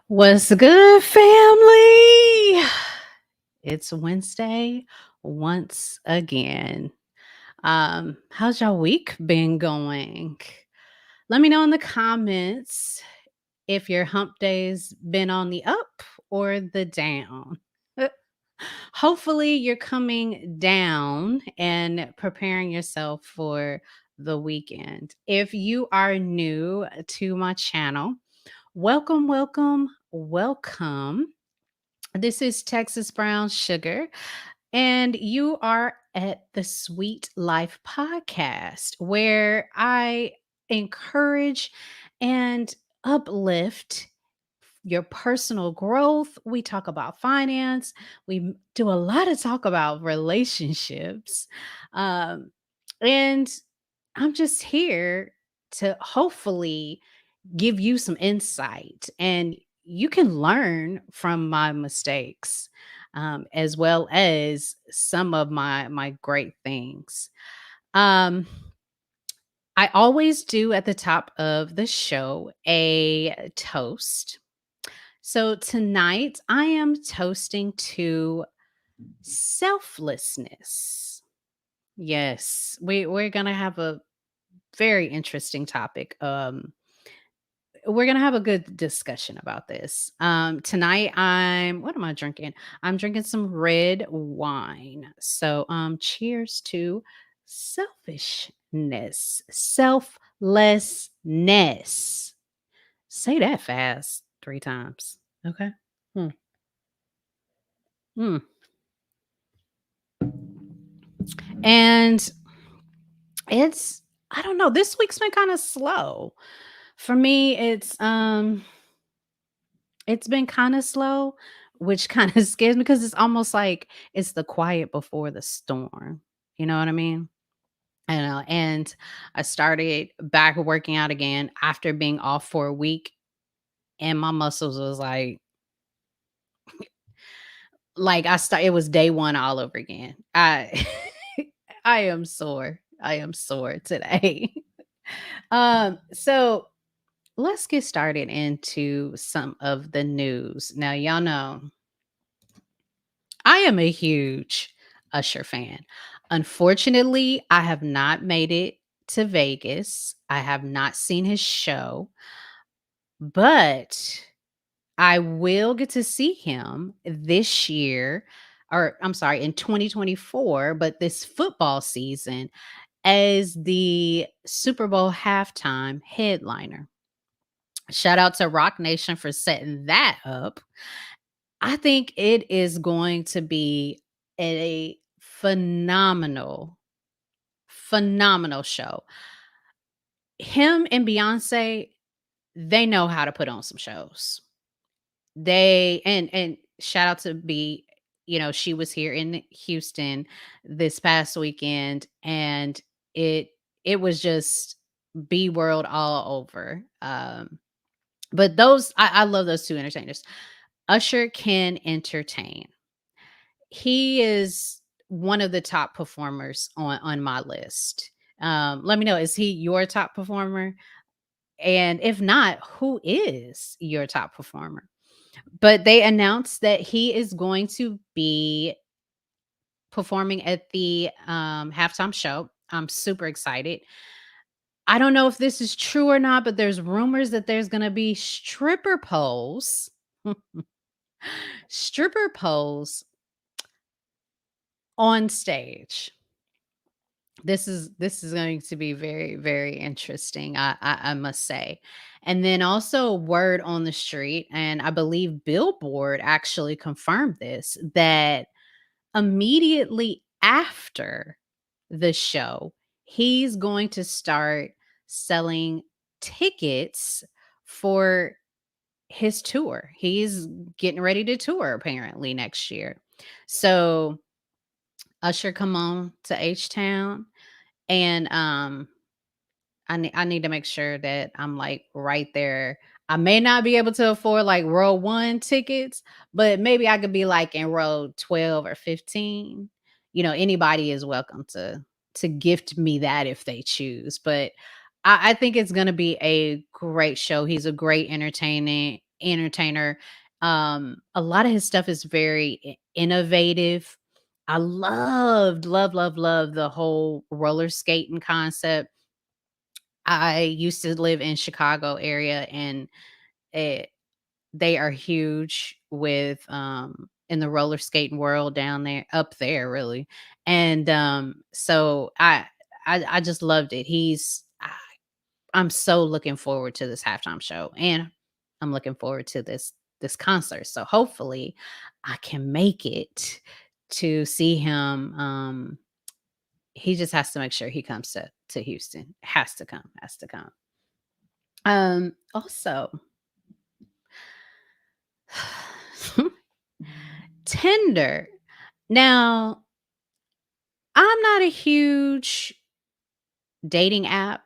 What's good, family? It's Wednesday once again. How's your week been going? Let me know in the comments if your hump day's been on the up or the down. Uh, Hopefully, you're coming down and preparing yourself for the weekend. If you are new to my channel, welcome, welcome, welcome. This is Texas Brown Sugar, and you are at the Sweet Life Podcast, where I encourage and uplift your personal growth. We talk about finance. Do a lot of talk about relationships. Um, and I'm just here to hopefully give you some insight, and you can learn from my mistakes, as well as some of my great things. um I always do at the top of the show a toast. So tonight I am toasting to selflessness. Yes, we're gonna have a very interesting topic. We're gonna have a good discussion about this. Tonight I'm what am I drinking? I'm drinking some red wine. So cheers to selfishness, selflessness. Say that fast 3 times. Okay. Hmm. Hmm. And it's I don't know, this week's been kind of slow. For me, it's been kinda slow, which kinda scares me because it's almost like it's the quiet before the storm, you know what I mean? And I started back working out again after being off for a week, and my muscles was it was day 1 all over again. I I am sore. I am sore today. So let's get started into some of the news. Now, y'all know I am a huge Usher fan. Unfortunately, I have not made it to Vegas. I have not seen his show, but I will get to see him this year, or I'm sorry, in 2024, but this football season as the Super Bowl halftime headliner. Shout out to Rock Nation for setting that up. I think it is going to be a phenomenal, phenomenal show. Him and Beyonce, they know how to put on some shows. And shout out to B, she was here in Houston this past weekend, and it it was just B world all over. But I love those two entertainers. Usher can entertain. He is one of the top performers on my list. Let me know, is he your top performer? And if not, who is your top performer? But they announced that he is going to be performing at the halftime show. I'm super excited. I don't know if this is true or not, but there's rumors that there's going to be stripper poles, stripper poles on stage. This is going to be very, very interesting, I must say. And then also word on the street, and I believe Billboard actually confirmed this, that immediately after the show, he's going to start selling tickets for his tour. He's getting ready to tour apparently next year. So Usher, come on to H Town. And I need to make sure that I'm like right there. I may not be able to afford like row 1 tickets, but maybe I could be like in row 12 or 15. Anybody is welcome to gift me that if they choose. But I think it's gonna be a great show. He's a great entertaining entertainer. A lot of his stuff is very innovative. I love the whole roller skating concept. I used to live in Chicago area, and it they are huge with, in the roller skating world down there up there, really. And, so I just loved it. I'm so looking forward to this halftime show, and I'm looking forward to this concert. So hopefully I can make it to see him. He just has to make sure he comes to Houston. Has to come. Also Tinder. Now, I'm not a huge dating app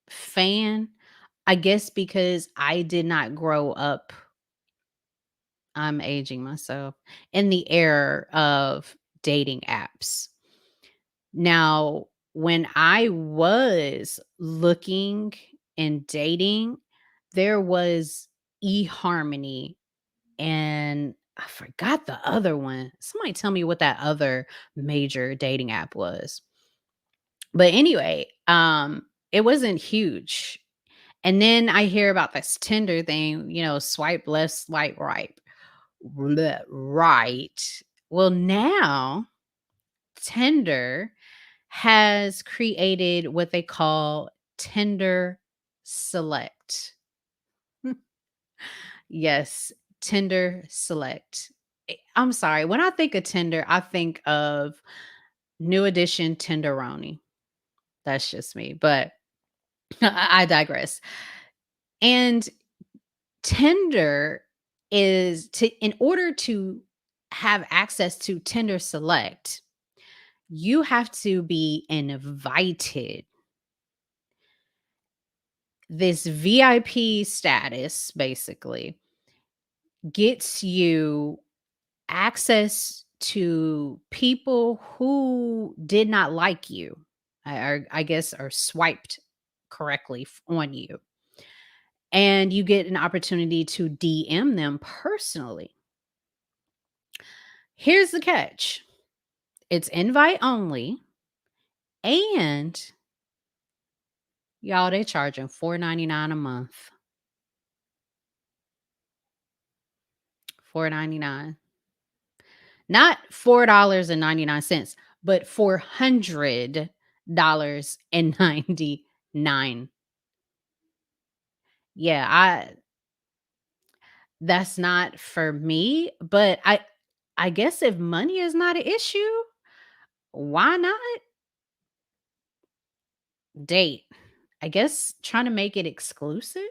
fan. I guess because I did not grow up, I'm aging myself, in the era of dating apps. Now, when I was looking and dating, there was eHarmony, and I forgot the other one. Somebody tell me what that other major dating app was. But anyway, it wasn't huge. And then I hear about this Tinder thing, swipe left, swipe right. Right. Well, now Tinder has created what they call Tinder Select. Yes, Tinder Select. I'm sorry. When I think of Tinder, I think of New Edition Tenderoni. That's just me, but I digress. And Tinder in order to have access to Tinder Select, you have to be invited. This VIP status basically gets you access to people who did not like you, or I guess are swiped correctly on you. And you get an opportunity to DM them personally. Here's the catch. It's invite only, and y'all, they charging $4.99 a month. $4.99. Not $4.99, but $400.99. Yeah, that's not for me, but I guess if money is not an issue, why not date? I guess trying to make it exclusive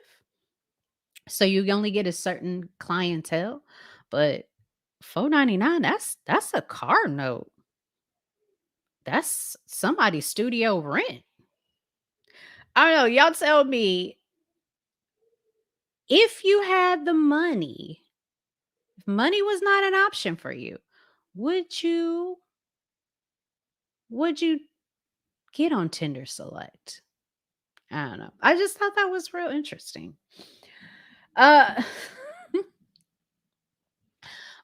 so you only get a certain clientele, but 4.99, that's a car note. That's somebody's studio rent. I don't know, y'all tell me, if you had the money, if money was not an option for you, would you would you get on Tinder Select? I don't know. I just thought that was real interesting. Uh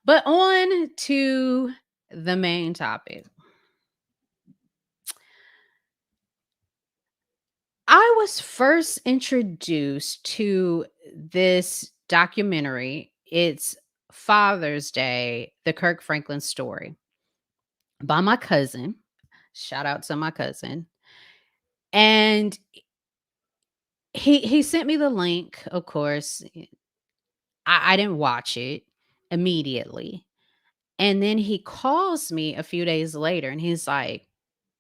but on to the main topic. I was first introduced to this documentary. It's Father's Day, the Kirk Franklin Story, by my cousin. Shout out to my cousin. And he sent me the link, of course. I didn't watch it immediately. And then he calls me a few days later and he's like,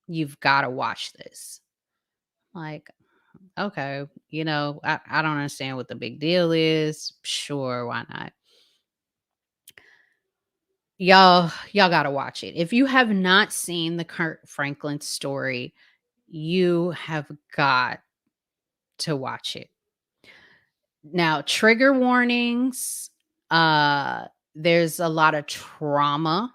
"You've got to watch this." Like, okay, I don't understand what the big deal is. Sure, why not? Y'all got to watch it. If you have not seen the Kurt Franklin Story, you have got to watch it. Now, trigger warnings, uh there's a lot of trauma.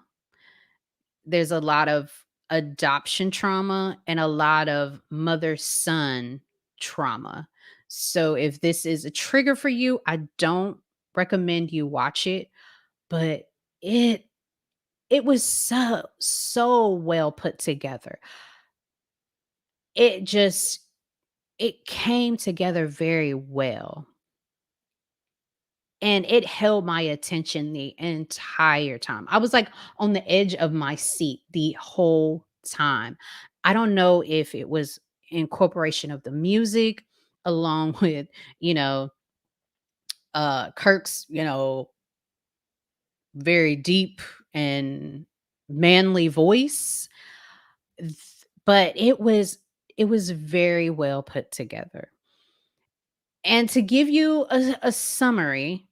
There's a lot of adoption trauma and a lot of mother-son trauma. So if this is a trigger for you, I don't recommend you watch it, but it it was so well put together. It just it came together very well, and it held my attention the entire time. I was, like, on the edge of my seat the whole time. I don't know if it was incorporation of the music along with, you know, Kirk's, very deep and manly voice, th but it was very well put together. And to give you a summary,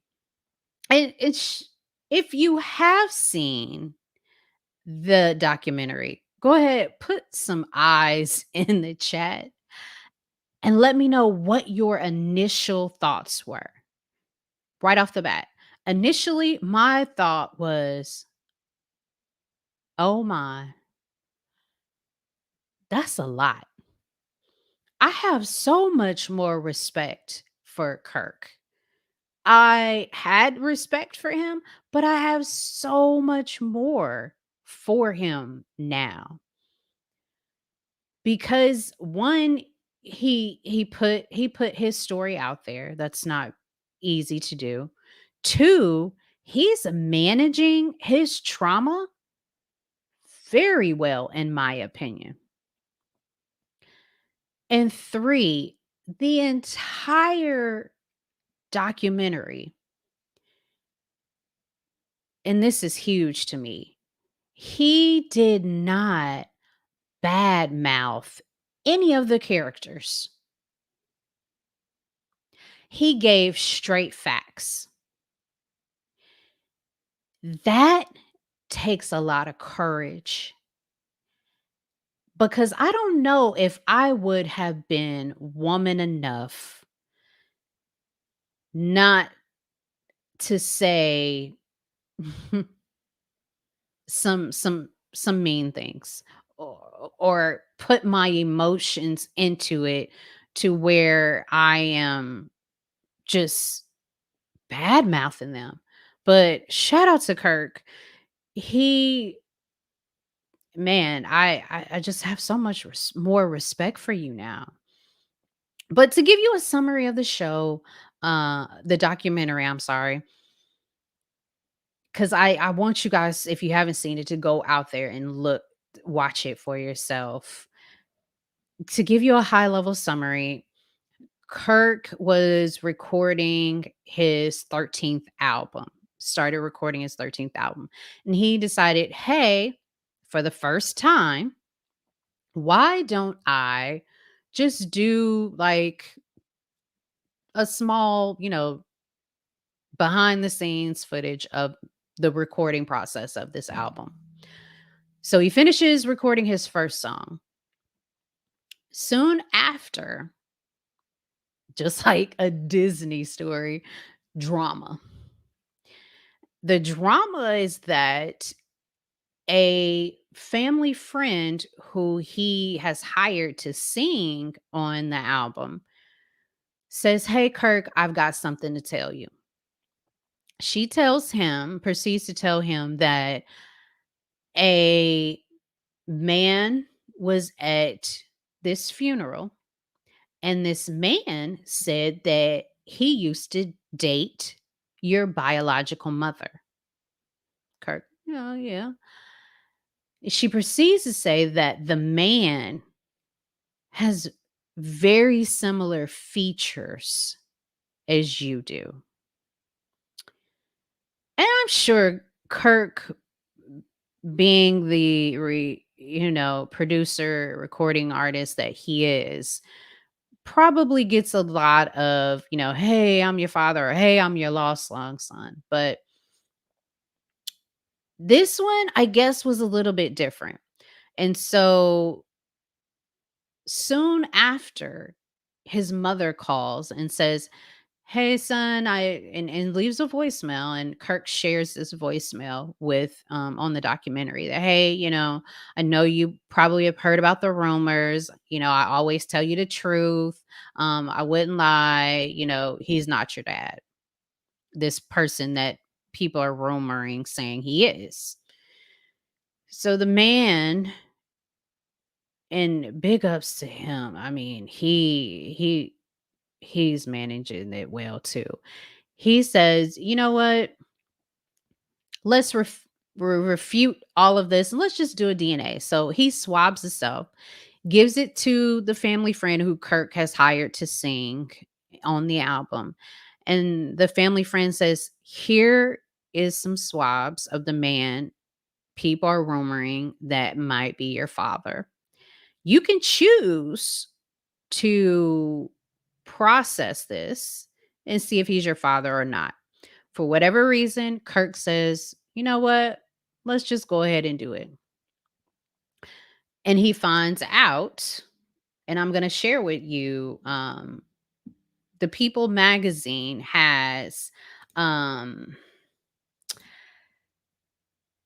it's if you have seen the documentary, go ahead, put some eyes in the chat and let me know what your initial thoughts were right off the bat. Initially, my thought was, "Oh my, that's a lot." I have so much more respect for Kirk. I had respect for him, but I have so much more for him now because one, he put his story out there. That's not easy to do. Two, he's managing his trauma very well, in my opinion. And three, the entire documentary, and this is huge to me, he did not badmouth any of the characters. He gave straight facts. That takes a lot of courage because I don't know if I would have been woman enough not to say some mean things or put my emotions into it to where I am just bad mouthing them. But shout out to Kirk. He man, I just have so much more respect for you now. But to give you a summary of the show, the documentary, I'm sorry, because I want you guys, if you haven't seen it, to go out there and watch it for yourself. To give you a high level summary, Kirk was recording his 13th album, started recording his 13th album, and he decided, hey, for the first time, why don't I just do like a small, behind the scenes footage of the recording process of this album? So he finishes recording his first song. Soon after, just like a Disney story, drama. The drama is that a family friend who he has hired to sing on the album says, "Hey, Kirk, I've got something to tell you." Proceeds to tell him that a man was at this funeral, and this man said that he used to date your biological mother. Kirk, oh, yeah. She proceeds to say that the man has very similar features as you do. And I'm sure Kirk, being the producer, recording artist that he is, probably gets a lot of, hey, I'm your father, or hey, I'm your lost long son. But this one, I guess, was a little bit different. And so soon after, his mother calls and says, "Hey, son," and leaves a voicemail, and Kirk shares this voicemail with on the documentary that, "Hey, I know you probably have heard about the rumors. I always tell you the truth. I wouldn't lie. He's not your dad." this person that people are rumoring saying he is. So the man, and big ups to him. I mean, he's managing it well too. He says, "You know what? Let's refute all of this and let's just do a DNA." So he swabs himself, gives it to the family friend who Kirk has hired to sing on the album. And the family friend says, "Here is some swabs of the man people are rumoring that might be your father. You can choose to process this and see if he's your father or not." For whatever reason, Kirk says, "You know what? Let's just go ahead and do it." And he finds out, and I'm going to share with you, the People magazine um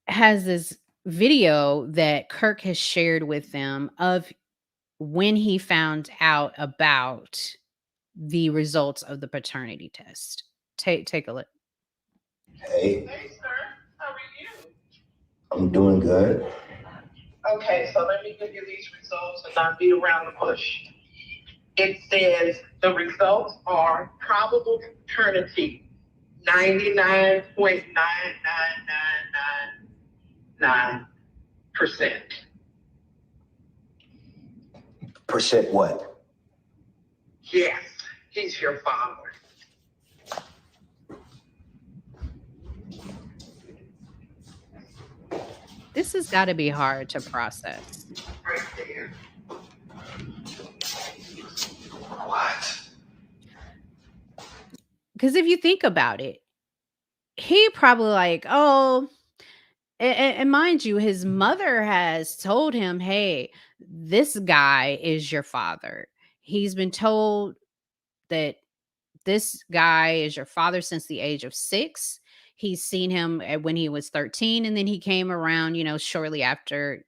has this video that Kirk has shared with them of when he found out about the results of the paternity test. Take a look. Hey. Hey, sir. How are you? I'm doing good. Okay, so let me give you these results and not beat around the bush. It says the results are probable paternity 99.99999%. Percent what? Yes, he's your father. This has got to be hard to process. Right there. What? Because if you think about it, he probably like, oh, and mind you, his mother has told him, "Hey, this guy is your father." He's been told that this guy is your father since the age of 6. He's seen him when he was 13, and then he came around, shortly after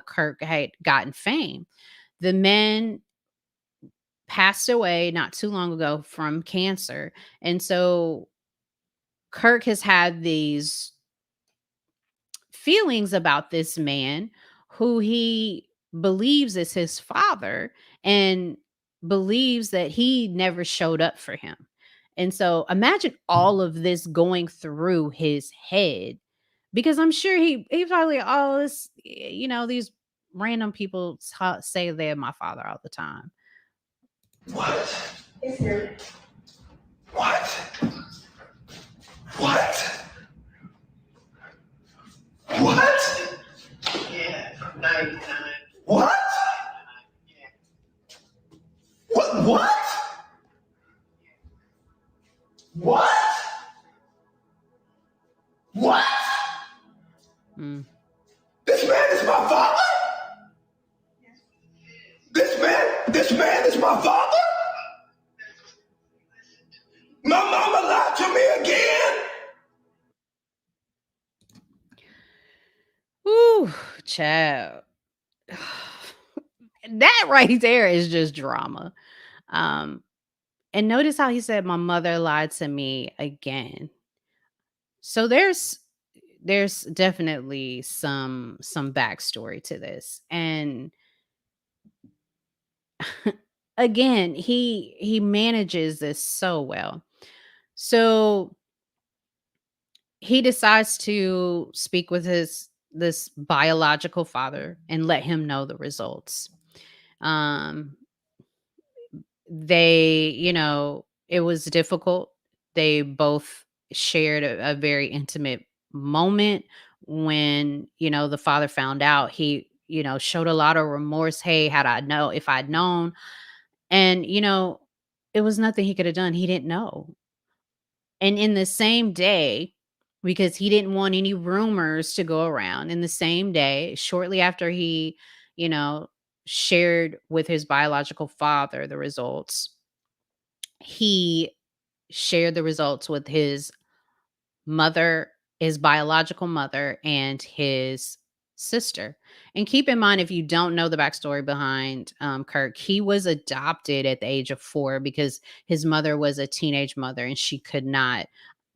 Kirk had gotten fame. The man passed away not too long ago from cancer, and so Kirk has had these feelings about this man who he believes is his father, and believes that he never showed up for him. And so imagine all of this going through his head, because I'm sure he probably, oh, these random people say they're my father all the time. What? What? What? What? Yeah, 99. What? Yeah. What? What? What? Mm. This man is my father? This man is my father? My mama lied to me again? Ooh, child. That right there is just drama. Um, and notice how he said, "My mother lied to me again." So there's definitely some backstory to this. And again, he manages this so well. So he decides to speak with this biological father and let him know the results. Um it was difficult. They both shared a very intimate moment when, the father found out. He, showed a lot of remorse. "Hey, had I know if I'd known." And, it was nothing he could have done. He didn't know. And in the same day, because he didn't want any rumors to go around, in the same day, shortly after he, you know, shared with his biological father the results, he shared the results with his biological mother, and his sister. And keep in mind, if you don't know the backstory behind Kirk, he was adopted at the age of 4 because his mother was a teenage mother and she could not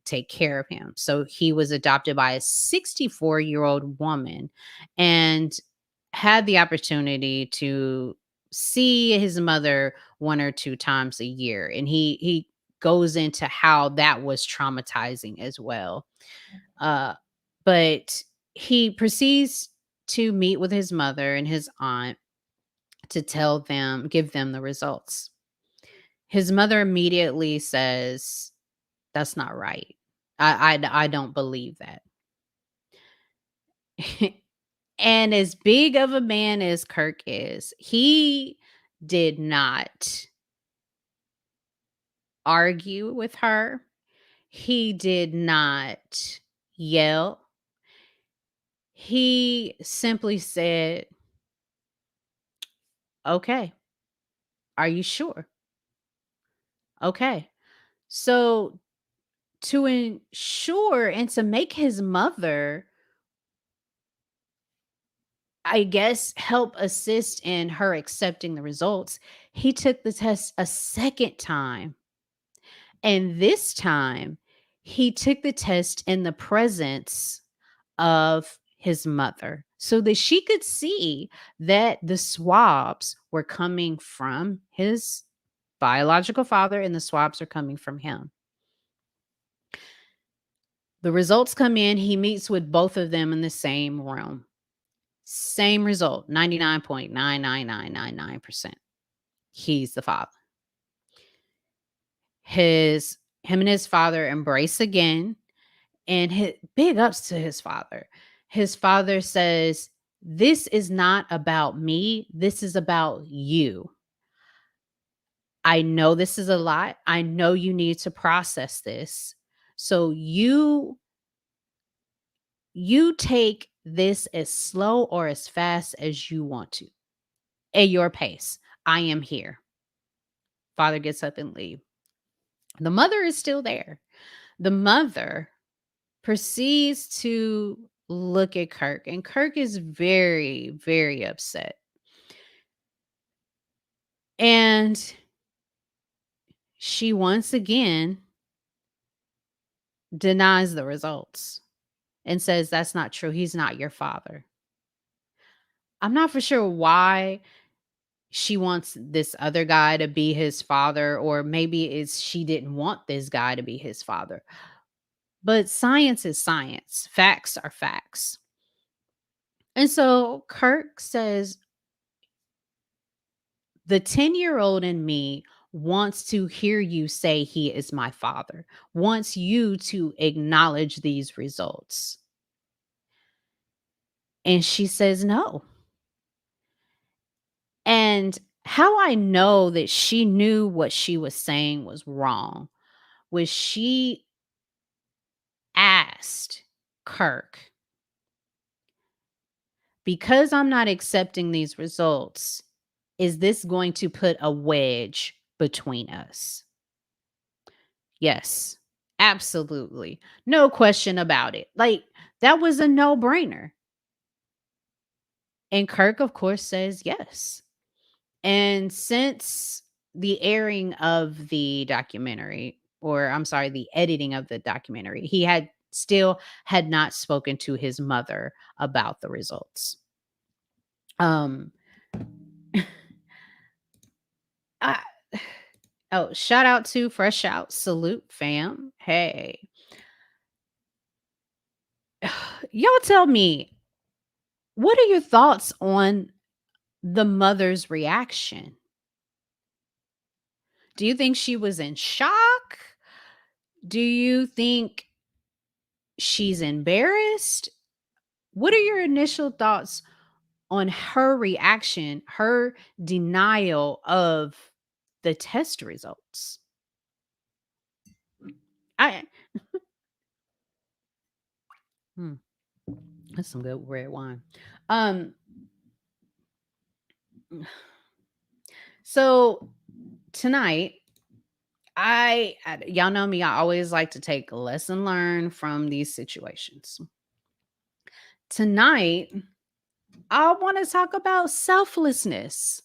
take care of him. So he was adopted by a 64-year-old woman and had the opportunity to see his mother 1 or 2 times a year. And he goes into how that was traumatizing as well. Uh, but he proceeds to meet with his mother and his aunt to give them the results. His mother immediately says, "That's not right. I don't believe that." And as big of a man as Kirk is, he did not argue with her. He did not yell. He simply said, "Okay, are you sure? Okay." So, to ensure and to make his mother, I guess, help assist in her accepting the results, he took the test a second time. And this time, he took the test in the presence of his mother so that she could see that the swabs were coming from his biological father and the swabs are coming from him. The results come in. He meets with both of them in the same room. Same result, 99.99999%. He's the father. Him and his father embrace again, and big ups to his father. His father says, "This is not about me. This is about you. I know this is a lot. I know you need to process this. So you take this as slow or as fast as you want to, at your pace. I am here." Father gets up and leave. The mother is still there. The mother proceeds to look at Kirk, and Kirk is very, very upset. And she once again denies the results and says, "That's not true. He's not your father." I'm not for sure why she wants this other guy to be his father, or maybe it's she didn't want this guy to be his father. But science is science. Facts are facts. And so Kirk says, "The 10-year-old in me wants to hear you say he is my father, wants you to acknowledge these results." And she says no. And how I know that she knew what she was saying was wrong was she asked Kirk, "Because I'm not accepting these results, is this going to put a wedge between us?" Yes, absolutely. No question about it. Like, that was a no-brainer. And Kirk, of course, says yes. And since the airing of the documentary, or I'm sorry, the editing of the documentary, he had not spoken to his mother about the results. Um I, oh, shout out to Fresh Out. Salute, fam. Hey. Y'all tell me, what are your thoughts on the mother's reaction? Do you think she was in shock? Do you think she's embarrassed? What are your initial thoughts on her reaction, her denial of the test results? I hmm, that's some good red wine. Um so tonight y'all know me, I always like to take a lesson learned from these situations. Tonight I want to talk about selflessness.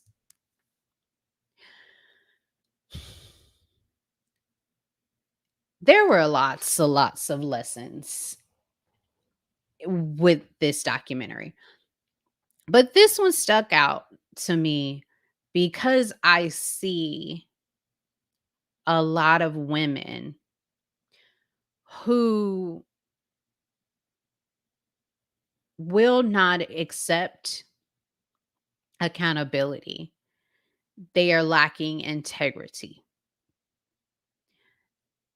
There were lots of lessons with this documentary. But this one stuck out to me because I see a lot of women who will not accept accountability. They are lacking integrity.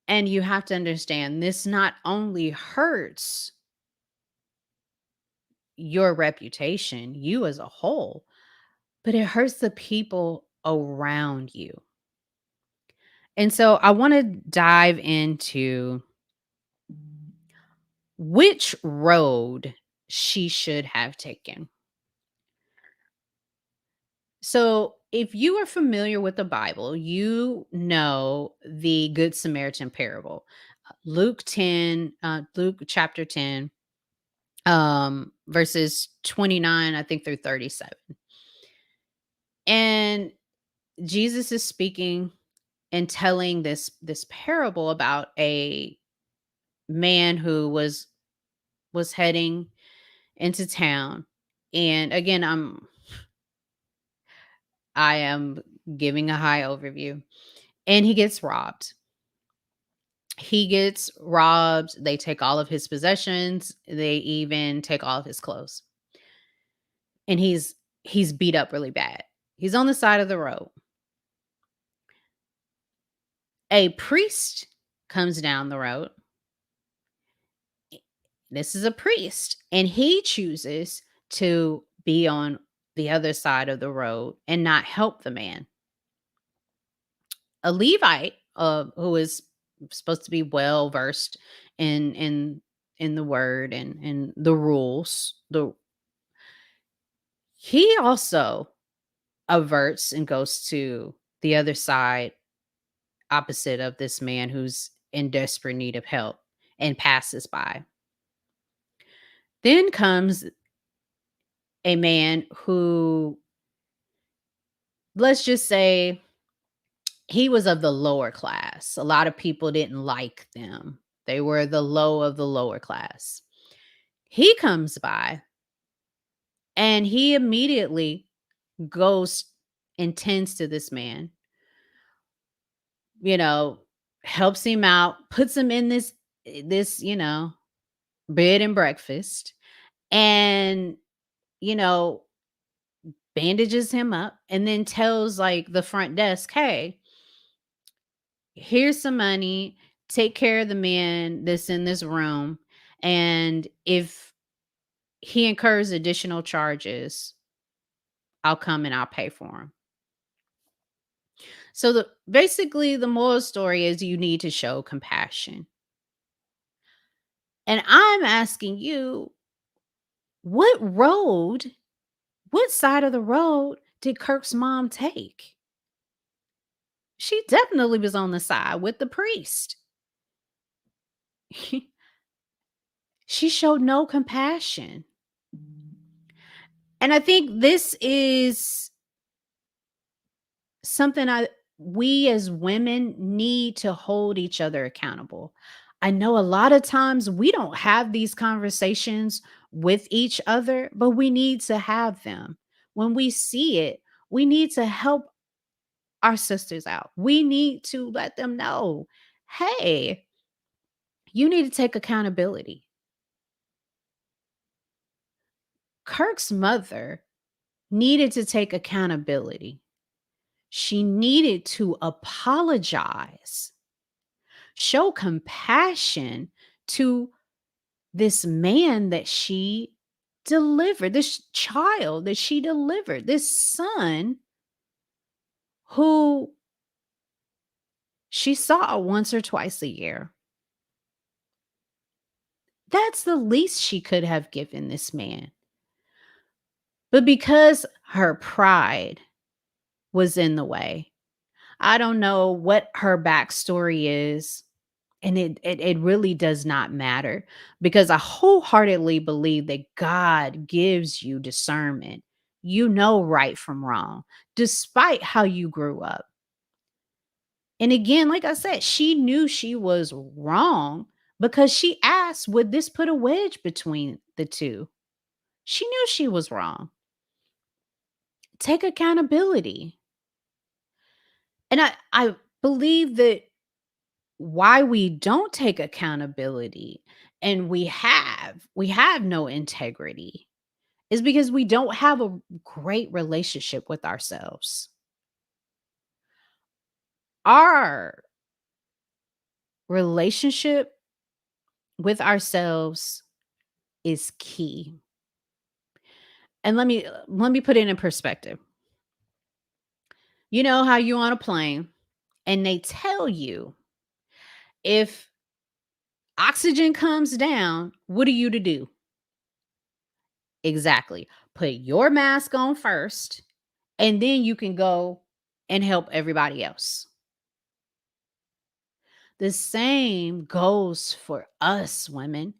And you have to understand this not only hurts your reputation, you as a whole, but it hurts the people around you. And so I want to dive into which road she should have taken. So, if you are familiar with the Bible, you know the Good Samaritan parable. Luke chapter 10, verses 29, I think, through 37. And Jesus is speaking and telling this parable about a man who was heading into town. And again, I am giving a high overview. And he gets robbed. He gets robbed. They take all of his possessions. They even take all of his clothes. And he's beat up really bad. He's on the side of the road. A priest comes down the road. This is a priest, and he chooses to be on the other side of the road and not help the man. A Levite, who is supposed to be well versed in the word and the rules, he also averts and goes to the other side, opposite of this man who's in desperate need of help, and passes by. Then comes a man who, let's just say, he was of the lower class. A lot of people didn't like them. They were the low of the lower class. He comes by and he immediately goes and tends to this man, you know, helps him out, puts him in this bed and breakfast, and, you know, bandages him up, and then tells like the front desk, "Hey, here's some money. Take care of the man that's in this room. And if he incurs additional charges, I'll come and I'll pay for him." So basically the moral story is you need to show compassion. And I'm asking you, what road, what side of the road did Kirk's mom take? She definitely was on the side with the priest. She showed no compassion. And I think this is something we as women need to hold each other accountable. I know a lot of times we don't have these conversations with each other, but we need to have them. When we see it, we need to help our sisters out. We need to let them know, hey, you need to take accountability. Kirk's mother needed to take accountability. She needed to apologize, show compassion to this man that she delivered, this child that she delivered, this son who she saw once or twice a year. That's the least she could have given this man. But because her pride was in the way, I don't know what her backstory is And it really does not matter, because I wholeheartedly believe that God gives you discernment. You know right from wrong, despite how you grew up. And again, like I said, she knew she was wrong because she asked, would this put a wedge between the two? She knew she was wrong. Take accountability. And I believe that why we don't take accountability and we have no integrity is because we don't have a great relationship with ourselves. Our relationship with ourselves is key. And let me put it in perspective. You know how you on a plane and they tell you, if oxygen comes down, what are you to do? Exactly. Put your mask on first, and then you can go and help everybody else. The same goes for us women.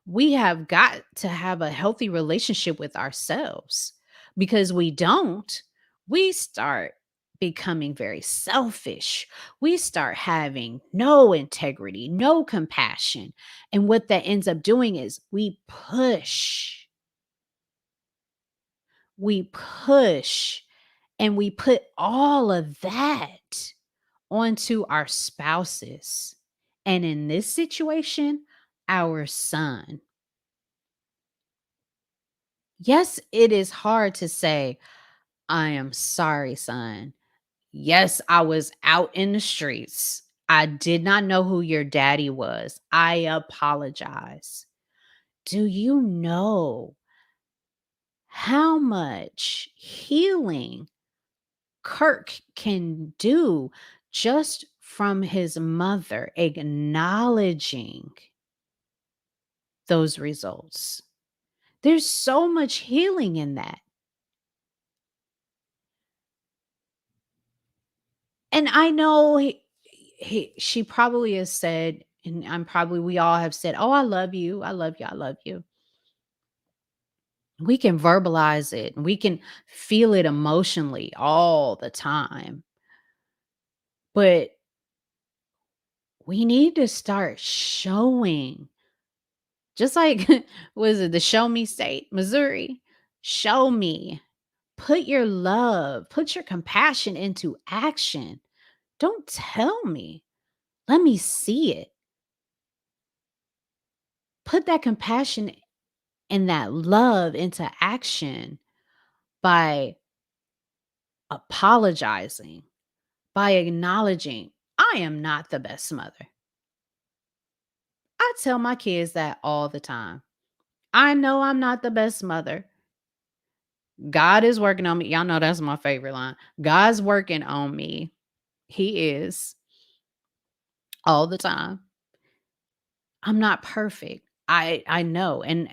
We have got to have a healthy relationship with ourselves, because we don't, we start becoming very selfish. We start having no integrity, no compassion. And what that ends up doing is we push and we put all of that onto our spouses. And in this situation, our son. Yes, it is hard to say, I am sorry, son. Yes, I was out in the streets. I did not know who your daddy was. I apologize. Do you know how much healing Kirk can do just from his mother acknowledging those results? There's so much healing in that. And I know she probably has said, and we all have said, oh, I love you. I love you. I love you. We can verbalize it and we can feel it emotionally all the time. But we need to start showing, just like, was it the Show Me State, Missouri? Show me. Put your love, put your compassion into action. Don't tell me. Let me see it. Put that compassion and that love into action by apologizing, by acknowledging, I am not the best mother. I tell my kids that all the time. I know I'm not the best mother. God is working on me. Y'all know that's my favorite line. God's working on me. He is, all the time. I'm not perfect. I know. And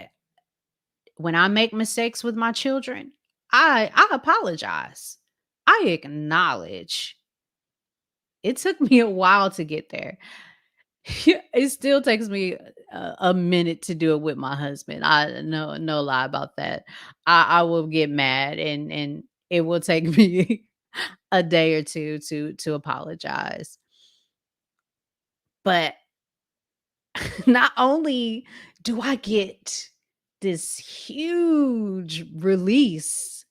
when I make mistakes with my children, I apologize. I acknowledge. It took me a while to get there. It still takes me a minute to do it with my husband. I know, no lie about that. I will get mad, and it will take me a day or two to apologize. But not only do I get this huge release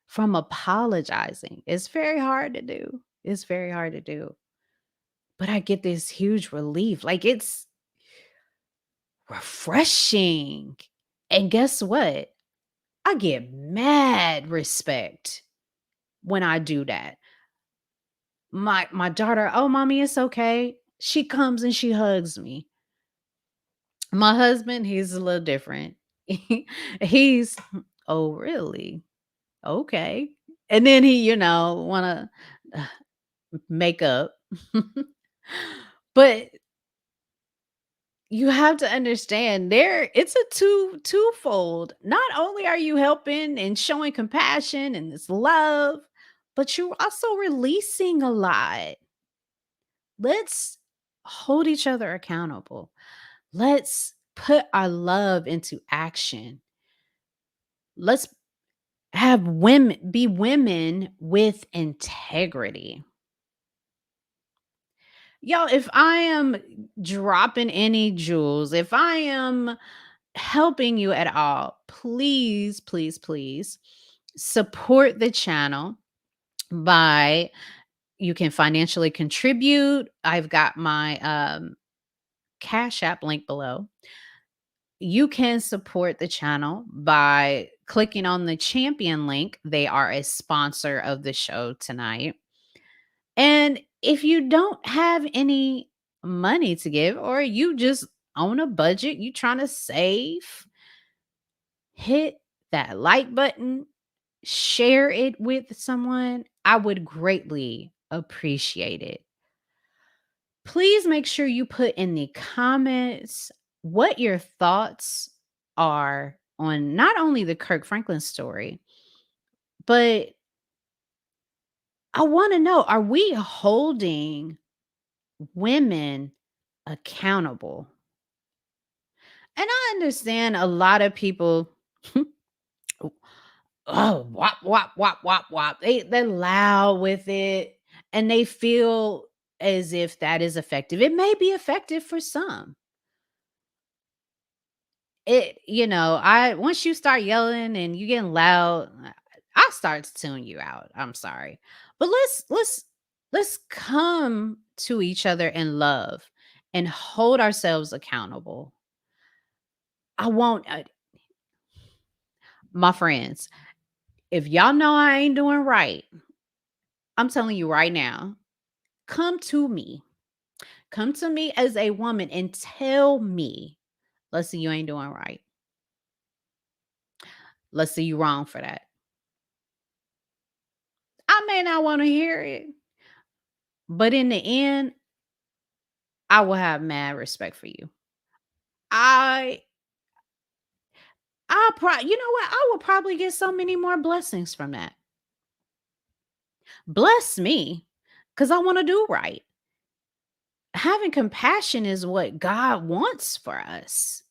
from apologizing, it's very hard to do. It's very hard to do. But I get this huge relief. Like, it's refreshing. And guess what? I get mad respect when I do that. My daughter, "Oh, mommy, it's okay." She comes and she hugs me. My husband, he's a little different. He's, "Oh, really? Okay." And then he, wanna make up. But you have to understand, it's a twofold. Not only are you helping and showing compassion and this love, but you're also releasing a lot. Let's hold each other accountable. Let's put our love into action. Let's have women be women with integrity. Y'all, if I am dropping any jewels, if I am helping you at all, please, please, please support the channel by you can financially contribute. I've got my Cash App link below. You can support the channel by clicking on the champion link. They are a sponsor of the show tonight. And if you don't have any money to give, or you just on a budget, you trying to save, hit that like button, share it with someone. I would greatly appreciate it. Please make sure you put in the comments what your thoughts are on not only the Kirk Franklin story, but I want to know, are we holding women accountable? And I understand a lot of people, oh, wop, wop, wop, wop, wop. They're loud with it and they feel as if that is effective. It may be effective for some. I once you start yelling and you getting loud, I start to tune you out. I'm sorry. But let's come to each other in love and hold ourselves accountable. I won't my friends, if y'all know I ain't doing right, I'm telling you right now, come to me. Come to me as a woman and tell me, let's see, you ain't doing right. Let's see, you wrong for that. I may not want to hear it, but in the end, I will have mad respect for you. I you know what? I will probably get so many more blessings from that. Bless me cuz I want to do right. Having compassion is what God wants for us.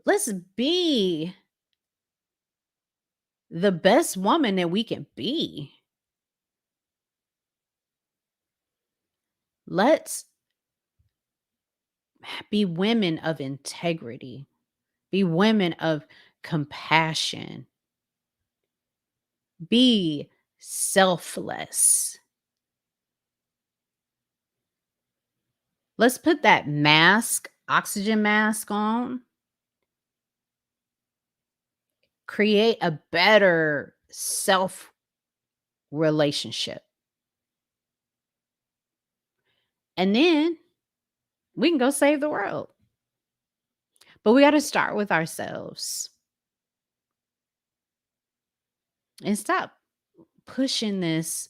Let's be the best woman that we can be. Let's be women of integrity. Be women of compassion. Be selfless. Let's put that mask, oxygen mask on. Create a better self relationship. And then we can go save the world. But we got to start with ourselves and stop pushing this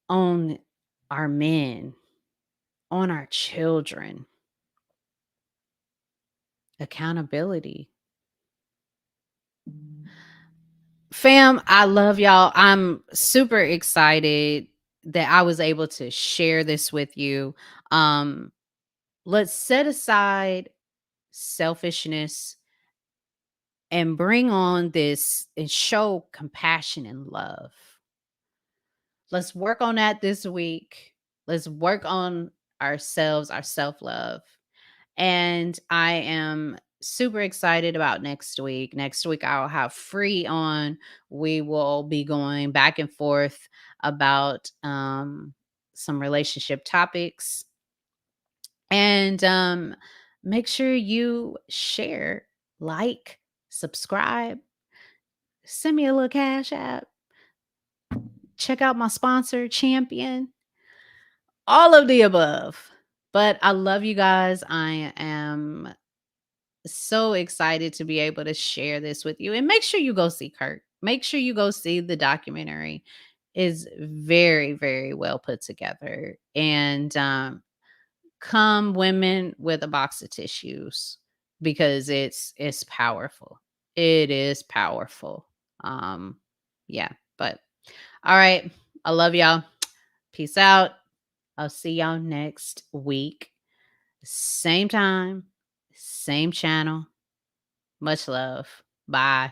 on our men, on our children. Accountability. Fam, I love y'all. I'm super excited that I was able to share this with you. Um, let's set aside selfishness and bring on this and show compassion and love. Let's work on that this week. Let's work on ourselves, our self love. And I am super excited about next week. Next week, I'll have free on. We will be going back and forth about some relationship topics. And make sure you share, like, subscribe, send me a little cash app, check out my sponsor, Champion, all of the above. But I love you guys. I am so excited to be able to share this with you. And make sure you go see Kirk. Make sure you go see the documentary. Is very, very well put together. And come women with a box of tissues because it's powerful. It is powerful. Yeah, but all right. I love y'all. Peace out. I'll see y'all next week. Same time, same channel. Much love. Bye.